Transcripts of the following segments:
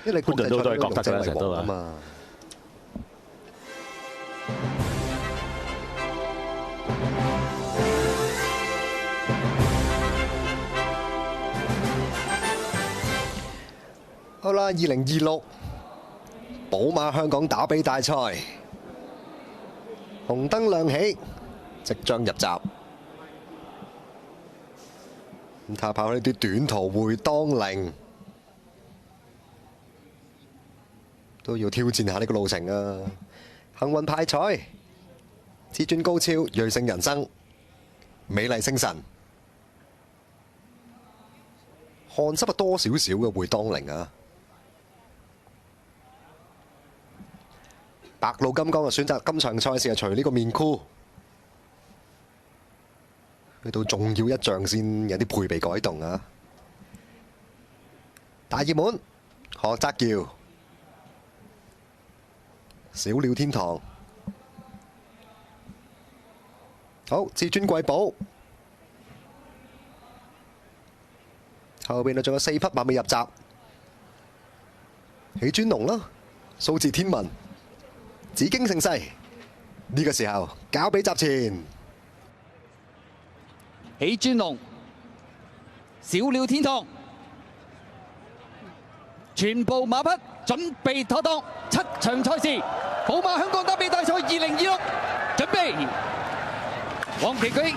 因為你觀眾都係覺得嘅，成日都啊嘛。好啦，2026寶馬香港打比大賽，紅燈亮起，即將入閘。咁睇下跑呢啲短途回當寧，都要挑戰下呢個路程啊！幸運派彩，至尊高超，鋭勝人生，美麗星辰，汗濕多少少嘅回當寧啊！白路金剛選擇今場賽事係除呢個面箍，去到重要一仗先有啲配備改動啊！大熱門何澤堯、小鳥天堂，好至尊貴寶，後邊仲有4匹馬未入閘，喜尊龍啦，數字天文。紫荊盛世呢個時候交俾閘前，喜尊龍、小鳥天堂，全部馬匹準備妥當，7場賽事，寶馬香港打比大賽2026，準備，黃旗舉，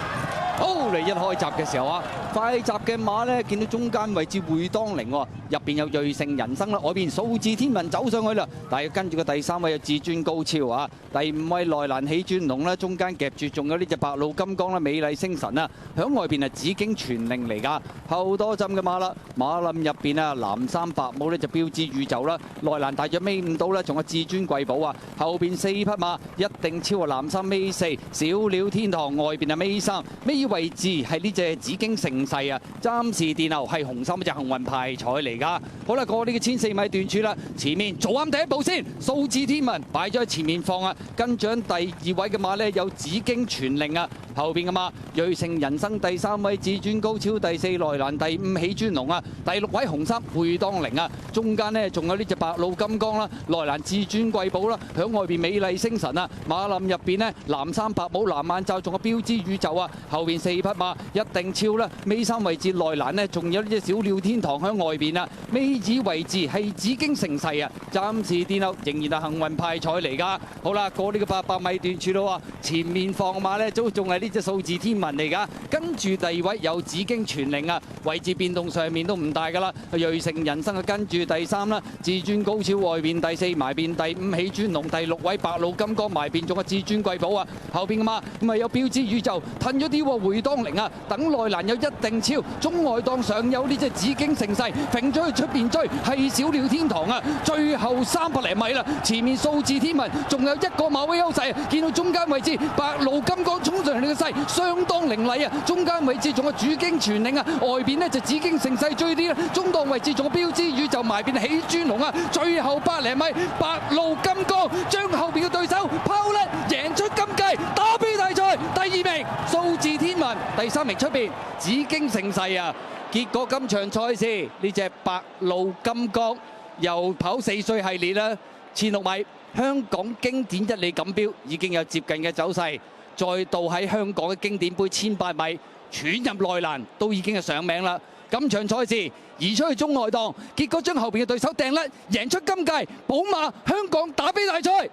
好嚟一開閘嘅時候啊，快閘嘅馬呢，見到中間位置會當凌喎，入邊有鋭勝人生啦，外邊數字天文走上去啦，但係跟住個第3位有至尊高超啊，第5位內蘭喜尊龍啦，中間夾住仲有呢隻白鹿金剛啦，美麗星辰啊，響外邊係紫荊傳令嚟㗎，後多針嘅馬啦，馬林入邊啊藍衫白帽呢就標誌宇宙啦，內蘭大約尾5到啦，仲有至尊貴寶啊，後邊4匹馬一定超過藍衫尾4，小鳥天堂外邊係尾3，尾位置係呢隻紫荊盛世啊，暫時墊後係紅衫嗰隻幸運派彩嚟㗎。好啦，過呢個1004米段處啦，前面做啱第一步先，數字天文擺咗喺前面放啊，跟住第2位嘅馬呢，有紫荊傳令啊，後邊嘅馬鋭勝人生第3位至尊高超，第4內蘭，第5喜尊龍啊，第6位紅衫會當凌啊，中間呢，仲有呢隻白鹿金剛啦，內蘭至尊貴寶啦，響外邊美麗星辰啊，馬林入邊呢，藍衫白帽藍眼罩，仲有標誌宇宙啊，後邊4匹馬一定超啦，尾3位置內蘭呢，仲有呢隻小鳥天堂響外邊啊，尾二位置係紫荊盛世啊，暫時墊後仍然係幸運派彩嚟㗎。好啦，過呢個800米段處咯喎，前面放馬呢，都仲係呢隻數字天文嚟㗎，跟住第2位有紫荊傳令啊，位置變動上面都唔大㗎啦，鋭勝人生啊跟住第3啦，至尊高超外邊第4埋邊第5喜尊龍，第6位白鹿金剛埋邊仲有至尊貴寶啊，後邊嘅馬咁啊有標誌宇宙褪咗啲喎，回當凌啊，等內蘭有一定超，中外檔上有呢隻紫荊盛世，揈咗去出邊追係小鳥天堂啊，最後300零米啦，前面數字天文仲有1個馬位優勢，見到中間位置白鹿金剛衝上嚟嘅勢相當凌厲啊，中間位置仲有紫荊傳令啊，外邊呢就紫荊盛世追啲啦，中檔位置仲有標誌宇宙埋邊喜尊龍啊，最後100零米白鹿金剛將後邊嘅對手拋甩，贏出今屆打比大賽第2名，數字天文第3名出邊紫荊盛世啊。結果今場賽事呢隻白鹿金剛又跑4歲系列啦，1006米香港經典1哩錦標已經有接近嘅走勢，再到喺香港嘅經典杯1800米闖入內欄都已經係上名啦。今場賽事移出去中外檔，結果將後邊嘅對手掟甩，贏出今屆寶馬香港打比大賽。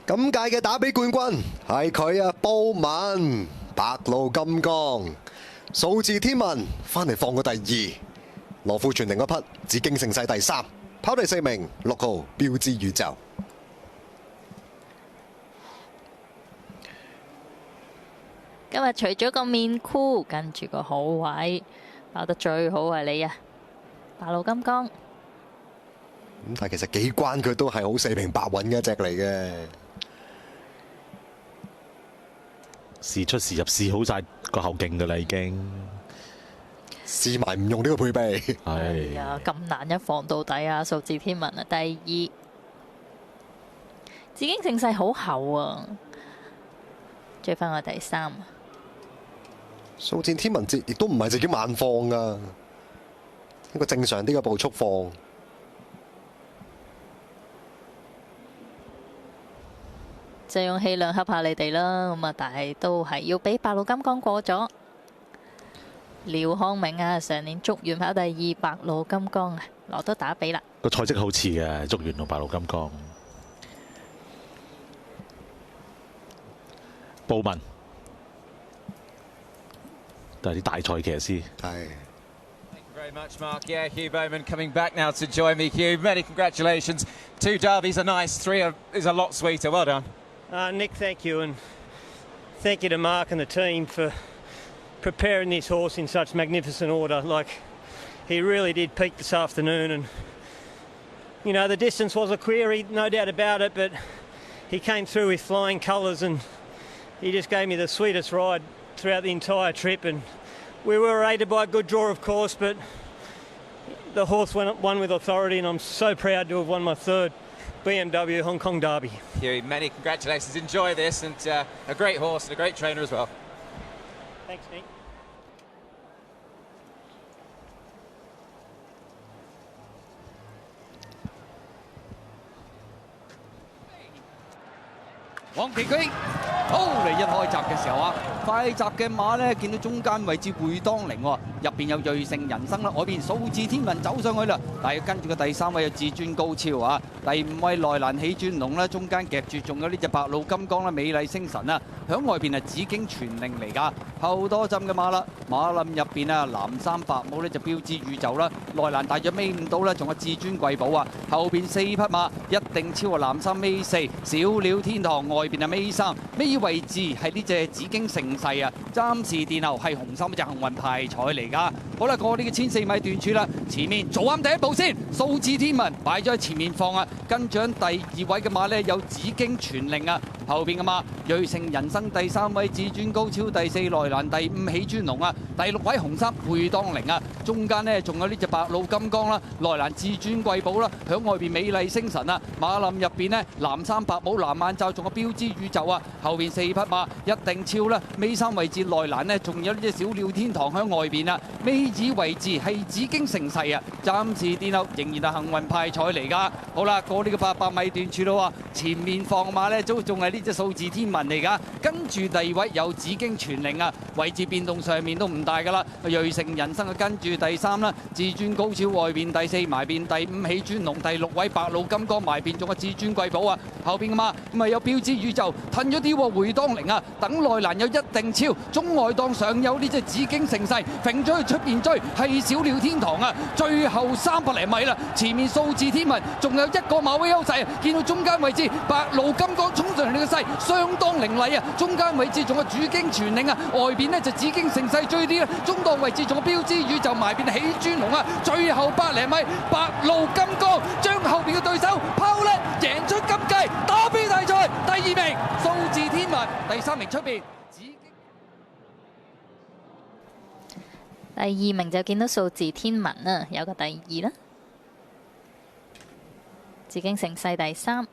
今屆嘅打比冠軍係佢啊，布文白鹿金剛。數字天文翻嚟放個第2，羅富全另一匹紫荊盛世第3，跑第4名6號標誌宇宙。今日除咗個面箍，跟住個好位跑得最好係你啊，白鹿金剛。但係其實幾關佢都係好4平8穩嘅一隻嚟嘅。時出時入，試好晒個後勁㗎啦，已經試埋唔用呢個配備。係啊，咁難一放到底啊！數字天文啊，第2，紫荊盛世好厚啊，追翻我第3。數字天文亦都唔係自己慢放㗎，一個正常啲嘅步速放。就用氣量恰下你哋啦，咁啊，但係都係要俾白鹿金剛過咗。廖康明啊，上年竹園跑第2，白鹿金剛啊，攞到打比啦。個賽績好似嘅，竹園同白鹿金剛。布文都係啲大賽騎師。係。Very much, Mark. Yeah, Hugh Bowman coming back now to join me. Hugh, many congratulations. 2 derbies are nice, 3 is a lot sweeter. Well done. Nick, thank you, and thank you to Mark and the team for preparing this horse in such magnificent order. Like, he really did peak this afternoon, and you know the distance was a query, no doubt about it, but he came through with flying colours, and he just gave me the sweetest ride throughout the entire trip. And we were aided by a good draw, of course, but the horse won with authority, and I'm so proud to have won my 3rd BMW Hong Kong Derby. Hugh, many congratulations. Enjoy this, and a great horse and a great trainer as well. Thanks, Nick. 黃琪居，好嚟一開閘嘅時候啊，快閘嘅馬呢，見到中間位置會當凌喎，入邊有瑞盛人生啦，外邊數字天文走上去啦，但係跟住個第3位有至尊高超啊，第5位內蘭喜尊龍啦，中間夾住仲有呢隻白鹿金剛啦，美麗星辰啊，響外邊係紫荊傳令嚟㗎，後多針嘅馬啦，馬林入邊啊藍衫白帽呢就標誌宇宙啦，內蘭大約尾5到啦，仲有至尊貴寶啊，後邊4匹馬一定超過藍衫尾4，小鳥天堂外邊係尾3，尾位置係呢隻紫荊盛世啊，暫時殿後係紅衫嗰隻幸運派彩嚟㗎。好啦，過呢個1000-4米段處啦，前面做啱第一步先，數字天文擺咗喺前面放啊，跟住第2位嘅馬呢，有紫荊傳令啊，後邊嘅馬瑞盛人生第3位至尊高超，第4內蘭，第5喜尊龍啊，第6位紅衫會當凌啊，中間呢，仲有呢隻白鹿金剛啦，內蘭至尊貴寶啦，響外邊美麗星辰啊，馬林入邊呢，藍衫白帽藍眼罩，仲有標誌宇宙啊，後邊4匹馬一定超啦，尾3位置內蘭呢，仲有呢隻小鳥天堂響外邊啊，尾二位置係紫荊盛世啊，暫時殿後仍然係幸運派彩嚟㗎。好啦，過呢個800米段處咯喎，前面放馬呢，都仲係呢隻數字天文嚟㗎，跟住第2位有紫荊傳令啊，位置變動上面都唔大㗎啦，瑞盛人生啊跟住第3啦，至尊高超外邊第4埋邊，第5喜尊龍，第6位白鹿金剛埋邊，仲有至尊貴寶啊，後邊嘅馬咁啊有標誌宇宙褪咗啲喎，回當凌啊，等內蘭有一定超，中外檔上有呢隻紫荊盛世，揈咗去出邊追係小鳥天堂啊，最後300零米啦，前面數字天文仲有1個馬位優勢啊，見到中間位置白鹿金剛衝上嚟嘅勢相當凌厲啊，中間位置仲有紫荊傳令啊，外邊呢就紫荊盛世追啲啦，中檔位置仲有標誌宇宙埋邊喜尊龍啊，最後100零米白鹿金剛將後邊嘅對手拋甩，贏出今屆打比大賽第2名數字天文，第3名出邊。第2名就見到數字天文啦，有個第2啦，紫荊盛世第3，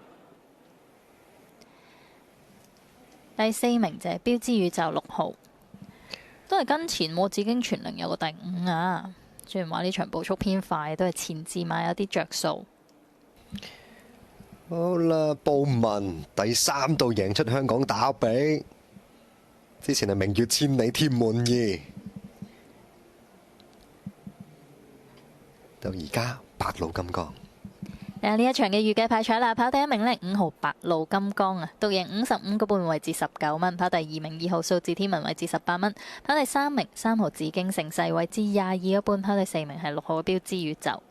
第4名就係標誌宇宙6號，都係跟前喎，紫荊傳令有個第5啊。雖然話呢場步速偏快，都係前置馬有啲着數。好啦，布文第3度贏出香港打比，之前係明月千里添滿意，到而家白鹿金剛。呢一場嘅預計派彩啦，跑第1名呢5號白鹿金剛啊，獨贏55個半，位置19蚊；跑第2名2號數字天文，位置18蚊；跑第3名3號紫荊盛世，位置22個半；跑第4名係6號嘅標誌宇宙。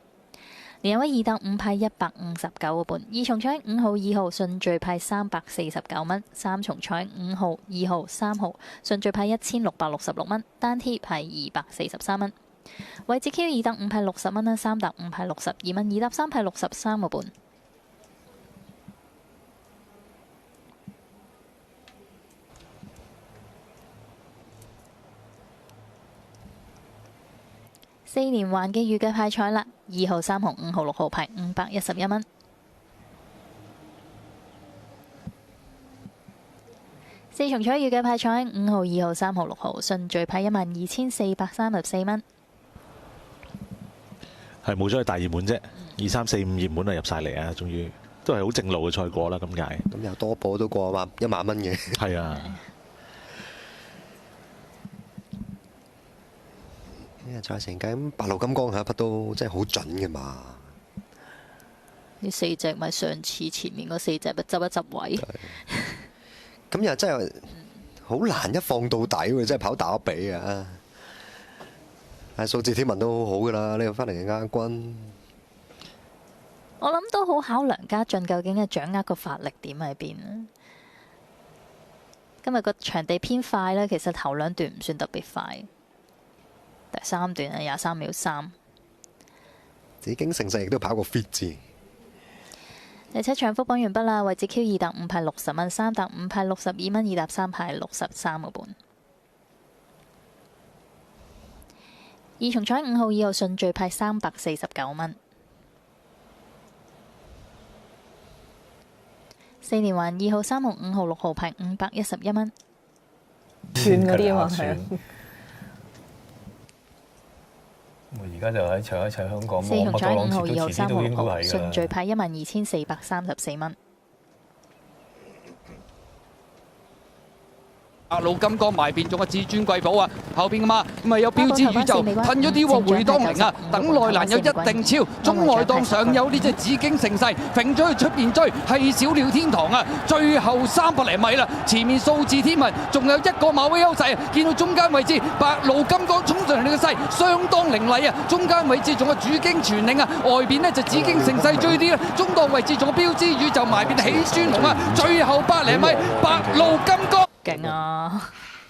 連位2等5派159個半，二重彩5號2號順序派349蚊，三重彩5號2號3號順序派1666蚊，單貼派243蚊。位置 Q 2等5派60蚊啦，3等5派62蚊，2等3派63個半。4連環嘅預計派彩啦，2號3號5號6號派511蚊。4重彩預計派彩5號2號3號6號順序派12434蚊。係冇咗佢大熱門啫，2、3、4、5熱門啊入晒嚟啊，終於都係好正路嘅賽果啦，今屆。咁又多報都過1萬蚊嘅。係啊，呢個賽程計咁白鹿金剛下一匹都真係好準嘅嘛。呢4隻咪上次前面嗰4隻咪執一執位。咁又真係好難一放到底喎，真係跑打比啊！但係數字天文都好好噶啦，呢個翻嚟嘅亞軍。我諗都好考梁家俊究竟係掌握個發力點喺邊啊！今日個場地偏快呢，其實頭2段唔算特別快，第3段係23秒3。紫荊盛世亦都跑過 fit 字。第7場復榜完畢啦，位置 Q2搭5派60蚊，3搭5派62蚊，2搭3派63個半。二重彩5號2號順序派349蚊。4連環2號3號5號6號派511蚊。算嗰啲啊嘛，係啊。我而家就喺齊香港， 4重彩5號2號3號6號順順序派12434蚊。白鹿金剛埋邊仲有至尊貴寶啊，後邊嘅嘛咁啊有標誌宇宙褪咗啲喎，回當靈啊，等內欄有一定超，中外檔上有呢隻紫荊盛世，揈咗去出邊追係小鳥天堂啊，最後300零米啦，前面數字天文仲有1個馬位優勢啊，見到中間位置白鹿金剛衝上嚟呢個勢相當凌厲啊，中間位置仲有主經傳令啊，外邊呢就紫荊盛世追啲啦，中檔位置仲有標誌宇宙埋邊起尊龍啊，最後100零米白鹿金剛。勁啊！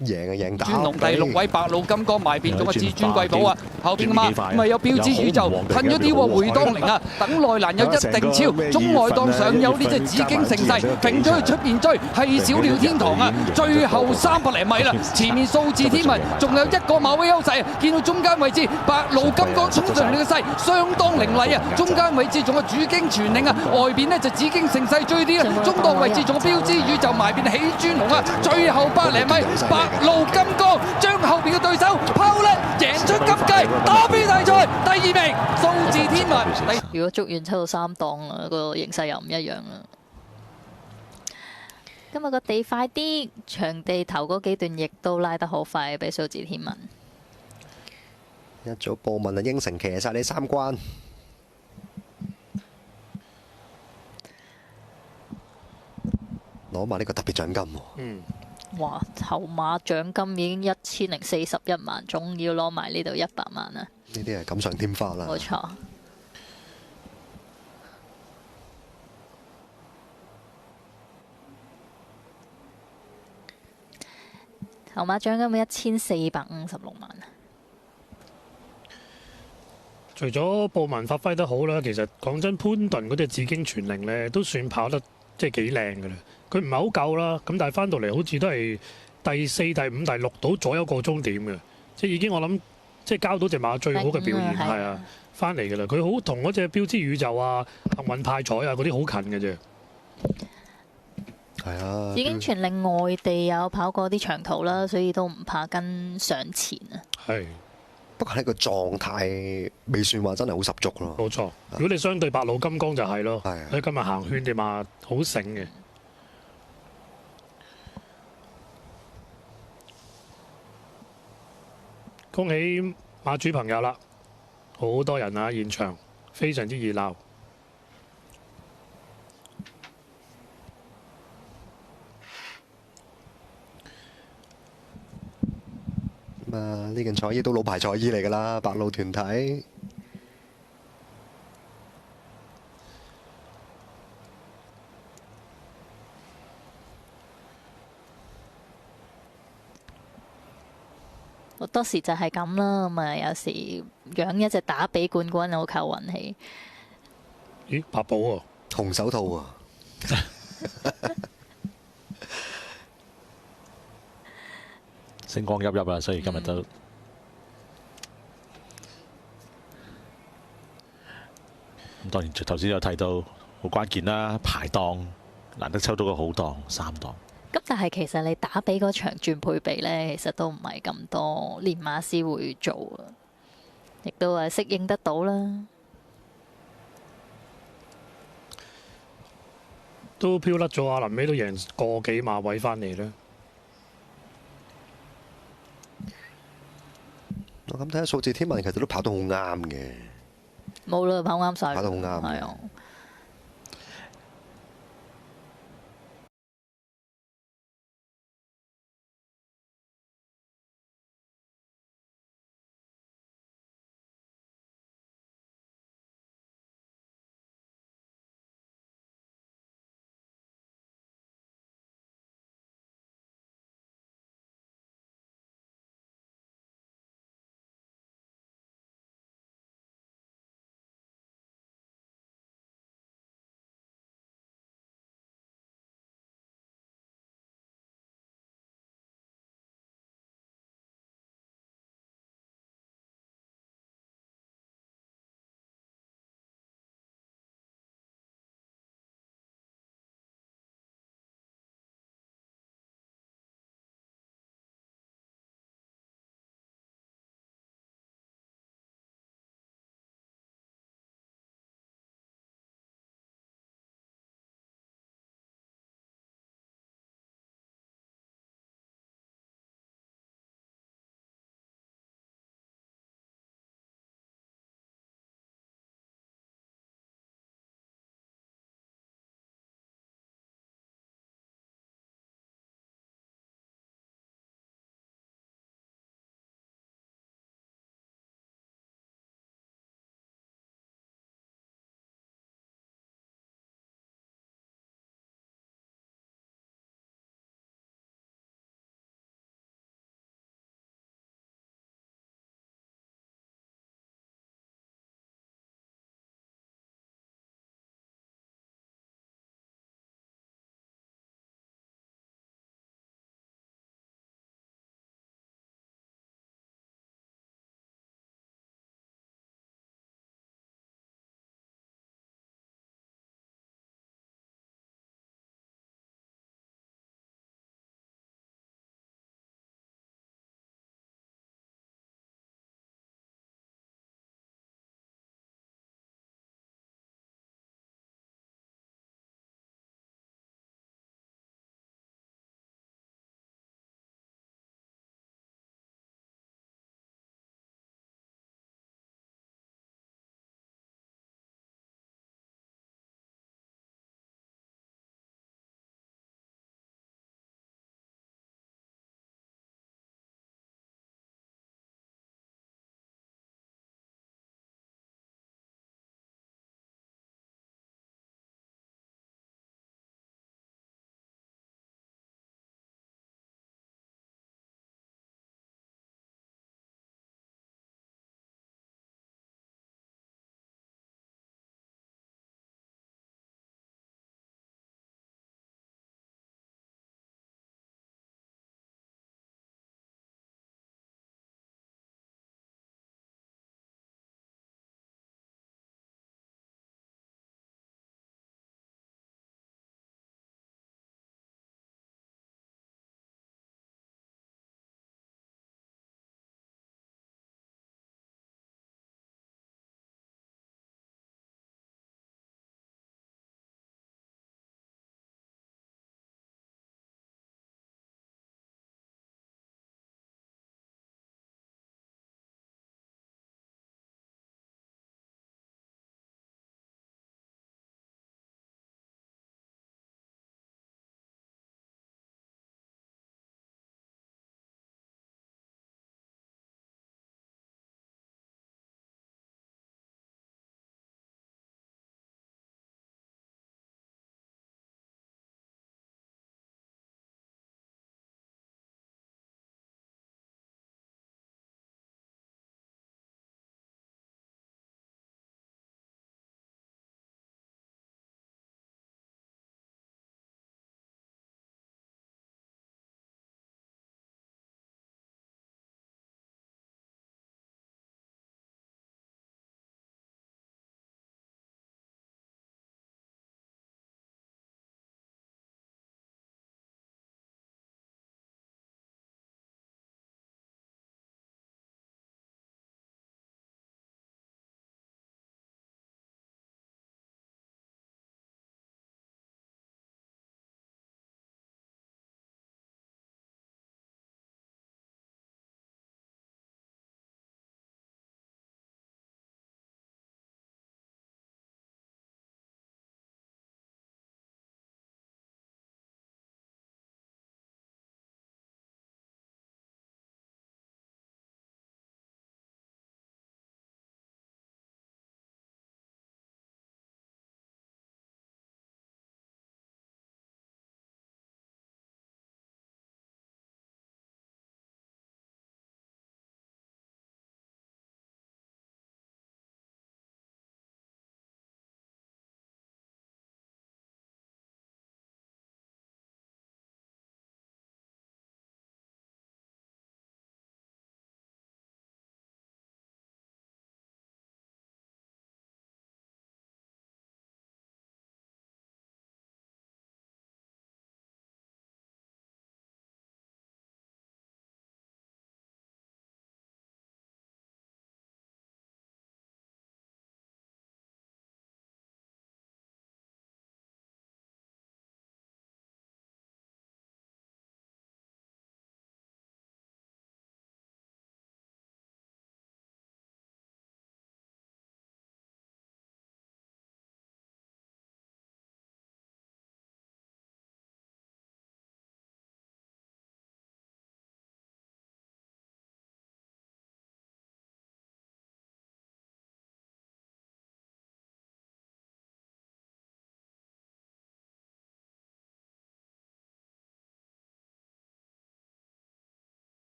一贏啊贏打。尊龍第6位白鹿金剛埋邊仲有至尊貴寶啊，後邊嘅嘛咁啊有標誌宇宙褪咗啲喎，回當靈啊，等內欄有一定超，中外檔上有呢隻紫荊盛世，揈咗去出邊追係小鳥天堂啊，最後300零米啦，前面數字天文仲有1個馬位優勢啊，見到中間位置白鹿金剛衝上嚟呢個勢相當凌厲啊，中間位置仲有主經傳令啊，外邊呢就紫荊盛世追啲啦，中檔位置仲有標誌宇宙埋邊起尊龍啊，最後100零米白鹿金剛將後邊嘅對手拋甩，贏出今屆打比大賽第2名，數字天文。如果捉完抽到3檔啦，個形勢又唔一樣啦。今日個地快啲，場地頭嗰幾段亦都拉得好快，俾數字天文。一早報問啊，應承騎晒你3關。攞埋呢個特別獎金喎。哇！頭馬獎金已經1041萬，仲要攞埋呢度100萬啊！呢啲係錦上添花啦。冇錯。頭馬獎金1456萬啊！除咗布文發揮得好啦，其實講真，潘頓嗰隻紫荊傳令呢都算跑得即係幾靚㗎啦。佢唔係好夠啦，咁但係翻到嚟好似都係第4、第5、第6度左右個終點嘅，即係已經我諗即係交到隻馬最好嘅表現係啊，翻嚟㗎啦。佢好同嗰隻標誌宇宙啊、幸運派彩啊嗰啲好近嘅啫。係啊，已經全令外地有跑過啲長途啦，所以都唔怕跟上前啊。係。不過呢個狀態未算話真係好十足咯。冇錯，如果你相對白鹿金剛就係咯，佢今日行圈隻馬好醒嘅。恭喜馬主朋友啦！好多人啊，現場非常之熱鬧。咁啊，呢件彩衣都老牌彩衣嚟㗎啦，白鹿團體。好多時就係咁啦，咁啊有時養一隻打比冠軍好靠運氣。咦，白寶喎，紅手套啊！星光熠熠啊，所以今日都咁當然頭先有提到好關鍵啦，排檔難得抽到個好檔3檔。咁但係其實你打比嗰場轉配備呢，其實都唔係咁多練馬師會做啊，亦都係適應得到啦。都飄甩咗，阿臨尾都贏個幾馬位翻嚟啦。我咁睇下數字天文其實都跑得好啱嘅，冇啦，跑啱晒，跑得好啱。係啊。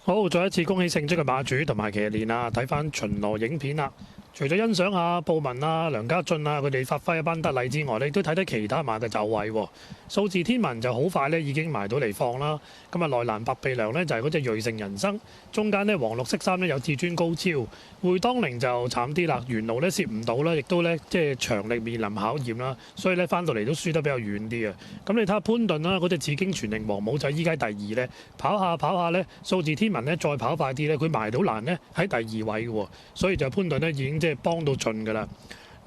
好，再一次恭喜勝出嘅馬主同埋騎練啊！睇翻巡邏影片啦。除咗欣賞下布文啊、梁家俊啊佢哋發揮一班得例之外，你都睇睇其他馬嘅走位喎。數字天文就好快呢已經埋到嚟放啦。咁啊內欄白鼻梁呢就係嗰隻瑞盛人生，中間呢黃綠色衫呢有至尊高超，會當凌就慘啲啦，沿路呢攝唔到啦，亦都呢即係長力面臨考驗啦，所以呢翻到嚟都輸得比較遠啲啊。咁你睇下潘頓啦，嗰隻紫荊傳令黃帽仔依家第二呢，跑下呢，數字天文呢再跑快啲呢，佢埋到欄呢喺第二位嘅喎，所以就潘頓呢已經即係幫到盡㗎啦。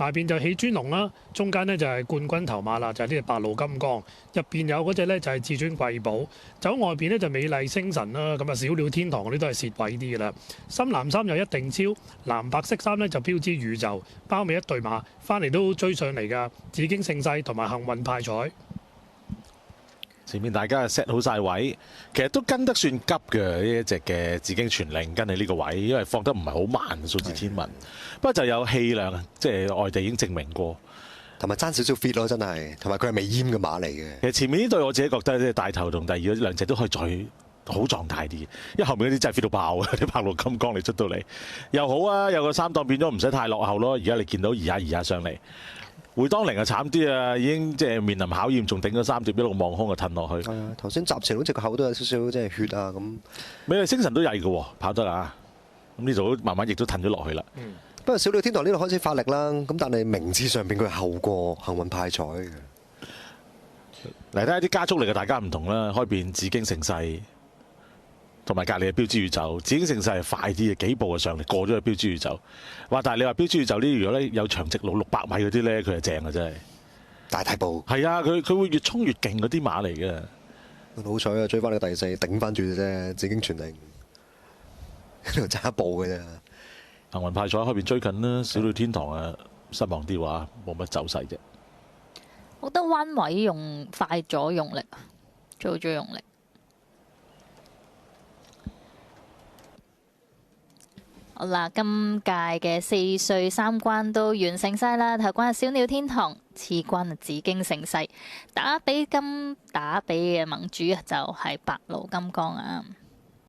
埋邊就起尊龍啦，中間呢就係冠軍頭馬啦，就係呢隻白鷺金剛，入邊有嗰隻呢就係至尊貴寶，走外邊呢就美麗星辰啦，咁啊小鳥天堂嗰啲都係蝕位啲㗎啦。深藍衫又一定超，藍白色衫呢就標誌宇宙，包尾一對馬翻嚟都追上嚟㗎，紫荊盛世同埋幸運派彩。前面大家 set 好晒位，其實都跟得算急嘅呢一隻嘅紫荊傳令跟喺呢個位，因為放得唔係好慢數字天文，不過就有氣量，即係外地已經證明過，同埋爭少少 fit 咯，真係，同埋佢係未閹嘅馬嚟嘅。其實前面呢對我自己覺得即係大頭同第二嗰兩隻都可以再好壯大啲，因為後面嗰啲真係 fit 到爆啊！啲白鷺金剛你出到嚟又好啊，有個三檔變咗唔使太落後咯。而家你見到移下上嚟。會當凌啊慘啲啊，已經即係面臨考驗，仲頂咗3碟一路望空啊褪落去。係啊，頭先閘前好似個口都有少少即係血啊咁。美麗星辰都曳嘅喎，跑得啊！咁呢度慢慢亦都褪咗落去啦。不過小鳥天堂呢度開始發力啦，咁但係名次上邊佢後過幸運派彩嘅。嚟睇下啲加速力嘅大家唔同啦，開邊紫荊盛世。同埋隔離嘅標誌宇宙，紫荊盛世係快啲嘅，幾步就上嚟過咗去標誌宇宙。哇！但係你話標誌宇宙呢？如果咧有長直路600米嗰啲咧，佢係正嘅真係。大步。係啊，佢會越衝越勁嗰啲馬嚟嘅。好彩啊，追翻你第4，頂翻住啫，紫荊傳令。喺度爭一步嘅啫。幸運派彩開邊追緊啦，小鳥天堂啊失望啲話冇乜走勢啫。我覺得彎位用快咗用力，做咗用力。好啦，今屆嘅4歲3關都完成晒啦。頭關係小鳥天堂，次關係紫荊盛世，打比嘅盟主就係白鷺金剛啊。